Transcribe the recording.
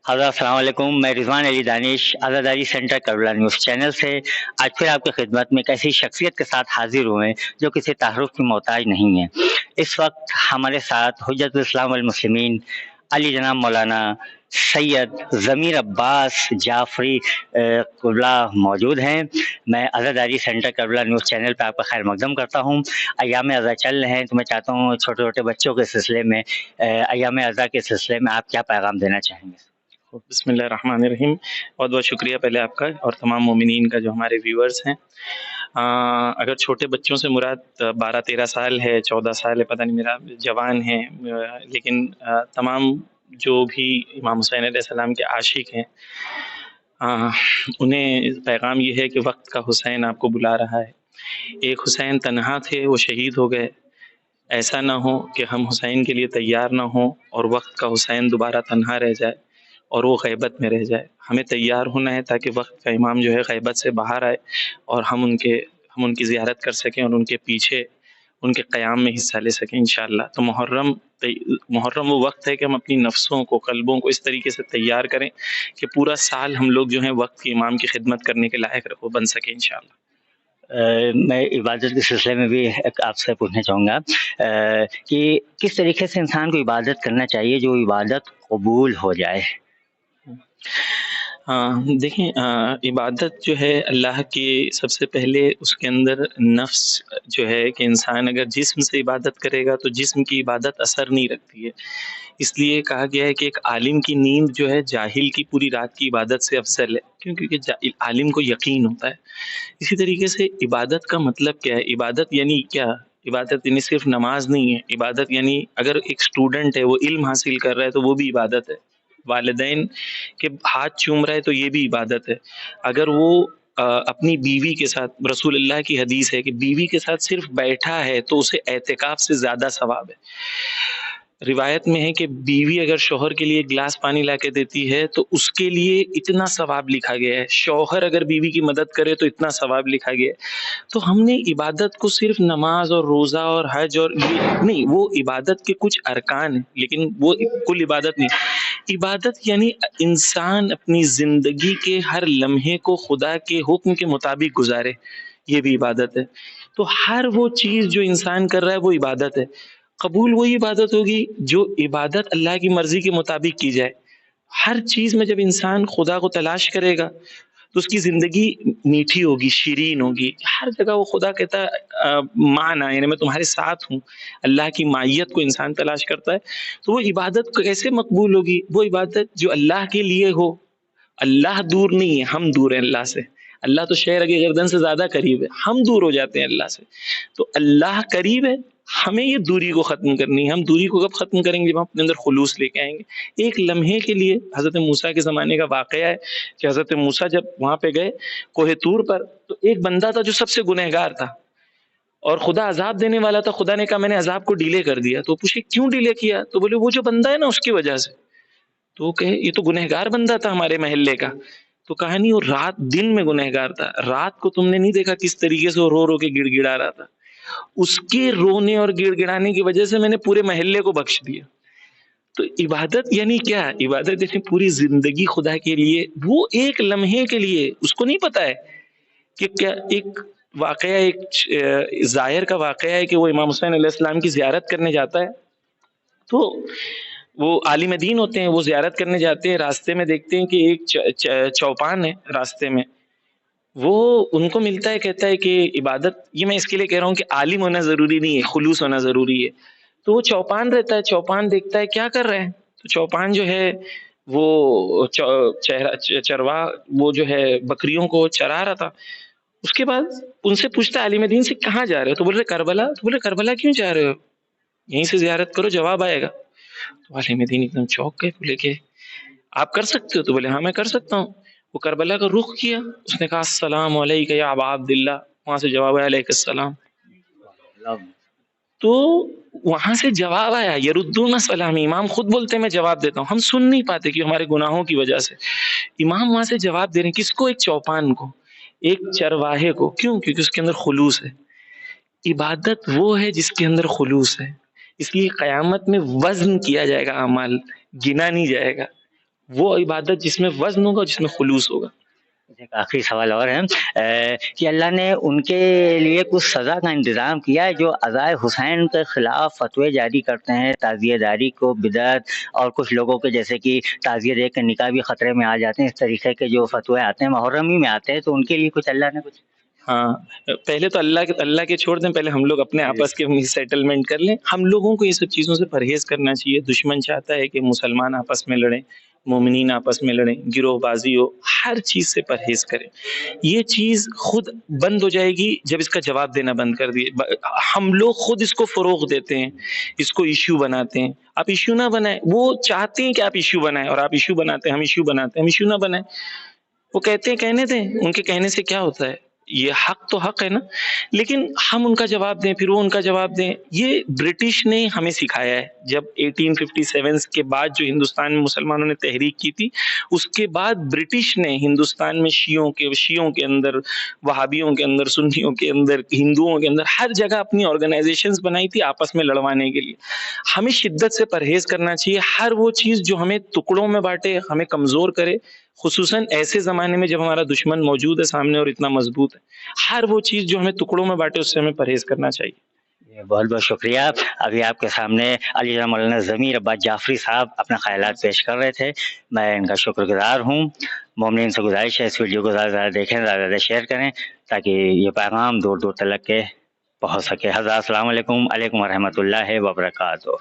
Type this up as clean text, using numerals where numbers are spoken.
حضرت السلام علیکم، میں رضوان علی دانش آزاداری سینٹر کربلا نیوز چینل سے آج پھر آپ کی خدمت میں ایک ایسی شخصیت کے ساتھ حاضر ہوئے جو کسی تعارف کی محتاج نہیں ہے۔ اس وقت ہمارے ساتھ حجت الاسلام والمسلمین علی جناب مولانا سید ضمیر عباس جعفری قبلہ موجود ہیں۔ میں آزاداری سینٹر کربلا نیوز چینل پہ آپ کا خیر مقدم کرتا ہوں۔ ایام ازاں چل رہے ہیں تو میں چاہتا ہوں چھوٹے چھوٹے بچوں کے سلسلے میں ایام ازاں کے سلسلے میں آپ کیا پیغام دینا چاہیں گے؟ بسم اللہ الرحمن الرحیم۔ بہت بہت شکریہ پہلے آپ کا اور تمام مومنین کا جو ہمارے ویورز ہیں۔ اگر چھوٹے بچوں سے مراد 12-13 سال ہے، 14 سال ہے، پتہ نہیں، میرا جوان ہے، لیکن تمام جو بھی امام حسین علیہ السلام کے عاشق ہیں، انہیں پیغام یہ ہے کہ وقت کا حسین آپ کو بلا رہا ہے۔ ایک حسین تنہا تھے، وہ شہید ہو گئے۔ ایسا نہ ہو کہ ہم حسین کے لیے تیار نہ ہوں اور وقت کا حسین دوبارہ تنہا رہ جائے اور وہ غیبت میں رہ جائے۔ ہمیں تیار ہونا ہے تاکہ وقت کا امام جو ہے غیبت سے باہر آئے اور ہم ان کی زیارت کر سکیں اور ان کے پیچھے ان کے قیام میں حصہ لے سکیں انشاءاللہ۔ تو محرم وہ وقت ہے کہ ہم اپنی نفسوں کو، قلبوں کو اس طریقے سے تیار کریں کہ پورا سال ہم لوگ جو ہیں وقت کے امام کی خدمت کرنے کے لائق بن سکیں انشاءاللہ۔ میں عبادت کے سلسلے میں بھی آپ سے پوچھنا چاہوں گا کہ کس طریقے سے انسان کو عبادت کرنا چاہیے جو عبادت قبول ہو جائے؟ دیکھیں، عبادت جو ہے اللہ کی، سب سے پہلے اس کے اندر نفس جو ہے کہ انسان اگر جسم سے عبادت کرے گا تو جسم کی عبادت اثر نہیں رکھتی ہے۔ اس لیے کہا گیا ہے کہ ایک عالم کی نیند جو ہے جاہل کی پوری رات کی عبادت سے افضل ہے، کیونکہ عالم کو یقین ہوتا ہے۔ اسی طریقے سے عبادت کا مطلب کیا ہے؟ عبادت یعنی کیا؟ عبادت یعنی صرف نماز نہیں ہے۔ عبادت یعنی اگر ایک اسٹوڈنٹ ہے وہ علم حاصل کر رہا ہے تو وہ بھی عبادت ہے۔ والدین کے ہاتھ چوم رہا ہے تو یہ بھی عبادت ہے۔ اگر وہ اپنی بیوی کے ساتھ، رسول اللہ کی حدیث ہے کہ بیوی کے ساتھ صرف بیٹھا ہے تو اسے اعتکاف سے زیادہ ثواب ہے۔ روایت میں ہے کہ بیوی اگر شوہر کے لیے ایک گلاس پانی لا کے دیتی ہے تو اس کے لیے اتنا ثواب لکھا گیا ہے۔ شوہر اگر بیوی کی مدد کرے تو اتنا ثواب لکھا گیا ہے۔ تو ہم نے عبادت کو صرف نماز اور روزہ اور حج اور نہیں، وہ عبادت کے کچھ ارکان ہیں لیکن وہ کل عبادت نہیں۔ عبادت یعنی انسان اپنی زندگی کے ہر لمحے کو خدا کے حکم کے مطابق گزارے، یہ بھی عبادت ہے۔ تو ہر وہ چیز جو انسان کر رہا ہے وہ عبادت ہے۔ قبول وہی عبادت ہوگی جو عبادت اللہ کی مرضی کے مطابق کی جائے۔ ہر چیز میں جب انسان خدا کو تلاش کرے گا تو اس کی زندگی میٹھی ہوگی، شیرین ہوگی۔ ہر جگہ وہ خدا کہتا ہے معنا، یعنی میں تمہارے ساتھ ہوں۔ اللہ کی معیت کو انسان تلاش کرتا ہے تو وہ عبادت کیسے مقبول ہوگی؟ وہ عبادت جو اللہ کے لیے ہو۔ اللہ دور نہیں ہے، ہم دور ہیں اللہ سے۔ اللہ تو شہر کی گردن سے زیادہ قریب ہے، ہم دور ہو جاتے ہیں اللہ سے۔ تو اللہ قریب ہے، ہمیں یہ دوری کو ختم کرنی ہے۔ ہم دوری کو کب ختم کریں گے؟ جب ہم اپنے اندر خلوص لے کے آئیں گے۔ ایک لمحے کے لیے حضرت موسیٰ کے زمانے کا واقعہ ہے کہ حضرت موسیٰ جب وہاں پہ گئے کوہ طور پر تو ایک بندہ تھا جو سب سے گنہگار تھا اور خدا عذاب دینے والا تھا۔ خدا نے کہا میں نے عذاب کو ڈیلے کر دیا۔ تو پوچھے کیوں ڈیلے کیا؟ تو بولے وہ جو بندہ ہے نا اس کی وجہ سے۔ تو وہ کہے یہ تو گنہگار بندہ تھا ہمارے محلے کا۔ تو کہا نہیں، وہ رات دن میں گنہگار تھا، رات کو تم نے نہیں دیکھا کس طریقے سے وہ رو رو کے گڑ گڑا رہا تھا، اس کے رونے اور گڑ گڑانے کی وجہ سے میں نے پورے محلے کو بخش دیا۔ تو عبادت یعنی کیا؟ عبادت یعنی پوری زندگی خدا کے لیے، وہ ایک لمحے کے لیے۔ اس کو نہیں پتا ہے کہ کیا ایک واقعہ، ایک ظاہر کا واقعہ ہے کہ وہ امام حسین علیہ السلام کی زیارت کرنے جاتا ہے۔ تو وہ عالم دین ہوتے ہیں، وہ زیارت کرنے جاتے ہیں، راستے میں دیکھتے ہیں کہ ایک چوپان ہے راستے میں، وہ ان کو ملتا ہے، کہتا ہے کہ عبادت، یہ میں اس کے لیے کہہ رہا ہوں کہ عالم ہونا ضروری نہیں ہے، خلوص ہونا ضروری ہے۔ تو وہ چوپان رہتا ہے، چوپان دیکھتا ہے کیا کر رہے ہیں، تو چوپان جو ہے وہ چروا، وہ جو ہے بکریوں کو چرا رہا تھا۔ اس کے بعد ان سے پوچھتا ہے عالم دین سے کہاں جا رہے ہو؟ تو بول رہے کربلا۔ تو بولے کربلا کیوں جا رہے ہو؟ یہیں سے زیارت کرو، جواب آئے گا۔ تو عالم دین ایک دم چوک گئے، بولے کہ آپ کر سکتے ہو؟ تو بولے ہاں میں کر سکتا ہوں۔ وہ کربلا کا رخ کیا، اس نے کہا السلام علیکہ یا ابا عبداللہ، وہاں سے جواب آیا علیہ السلام۔ تو وہاں سے جواب آیا یردون سلامی، امام خود بولتے ہیں میں جواب دیتا ہوں، ہم سن نہیں پاتے کہ ہمارے گناہوں کی وجہ سے۔ امام وہاں سے جواب دے رہے ہیں، کس کو؟ ایک چوپان کو، ایک چرواہے کو۔ کیوں؟ کیونکہ اس کے اندر خلوص ہے۔ عبادت وہ ہے جس کے اندر خلوص ہے، اس لیے قیامت میں وزن کیا جائے گا، اعمال گنا نہیں جائے گا۔ وہ عبادت جس میں وزن ہوگا، جس میں خلوص ہوگا. ایک آخری سوال اور ہے کہ اللہ نے ان کے لیے کچھ سزا کا انتظام کیا ہے جو عزائے حسین کے خلاف فتوے جاری کرتے ہیں، تعزیہ داری کو بدعت، اور کچھ لوگوں کے جیسے کہ تعزیہ دے کے نکاح بھی خطرے میں آ جاتے ہیں، اس طریقے کے جو فتوے آتے ہیں محرم ہی میں آتے ہیں، تو ان کے لیے کچھ اللہ نے کچھ؟ ہاں، پہلے تو اللہ کے چھوڑ دیں، پہلے ہم لوگ اپنے آپس کے سیٹلمنٹ کر لیں. ہم لوگوں کو یہ سب چیزوں سے پرہیز کرنا چاہیے. دشمن چاہتا ہے کہ مسلمان آپس میں لڑیں، مومنین آپس میں لڑیں، گروہ بازی ہو، ہر چیز سے پرہیز کریں. یہ چیز خود بند ہو جائے گی جب اس کا جواب دینا بند کر دیے. ہم لوگ خود اس کو فروغ دیتے ہیں، اس کو ایشو بناتے ہیں. آپ ایشو نہ بنائیں. وہ چاہتے ہیں کہ آپ ایشو بنائیں اور آپ ایشو بناتے ہیں. ہم ایشو بناتے ہیں، ہم ایشو نہ بنائیں. وہ کہتے ہیں کہنے دیں، ان کے کہنے سے کیا ہوتا ہے؟ یہ حق تو حق ہے نا، لیکن ہم ان کا جواب دیں، پھر وہ ان کا جواب دیں. یہ برٹش نے ہمیں سکھایا ہے. جب 1857 کے بعد جو ہندوستان میں مسلمانوں نے تحریک کی تھی، اس کے بعد برٹش نے ہندوستان میں شیعوں کے اندر، وہابیوں کے اندر، سنیوں کے اندر، ہندوؤں کے اندر، ہر جگہ اپنی آرگنائزیشنز بنائی تھی آپس میں لڑوانے کے لیے. ہمیں شدت سے پرہیز کرنا چاہیے. ہر وہ چیز جو ہمیں ٹکڑوں میں بانٹے، ہمیں کمزور کرے، خصوصاً ایسے زمانے میں جب ہمارا دشمن موجود ہے سامنے اور اتنا مضبوط ہے، ہر وہ چیز جو ہمیں ٹکڑوں میں بانٹے اس سے ہمیں پرہیز کرنا چاہیے. بہت بہت شکریہ. ابھی آپ کے سامنے علی مولانا ضمیر عباس جعفری صاحب اپنے خیالات پیش کر رہے تھے. میں ان کا شکر گزار ہوں. مومنین سے گزارش ہے اس ویڈیو کو زیادہ سے زیادہ دیکھیں، زیادہ سے زیادہ شیئر کریں تاکہ یہ پیغام دور دور تک کے پہنچ سکے. حضرات السلام علیکم، علیکم ورحمۃ اللہ وبرکاتہ.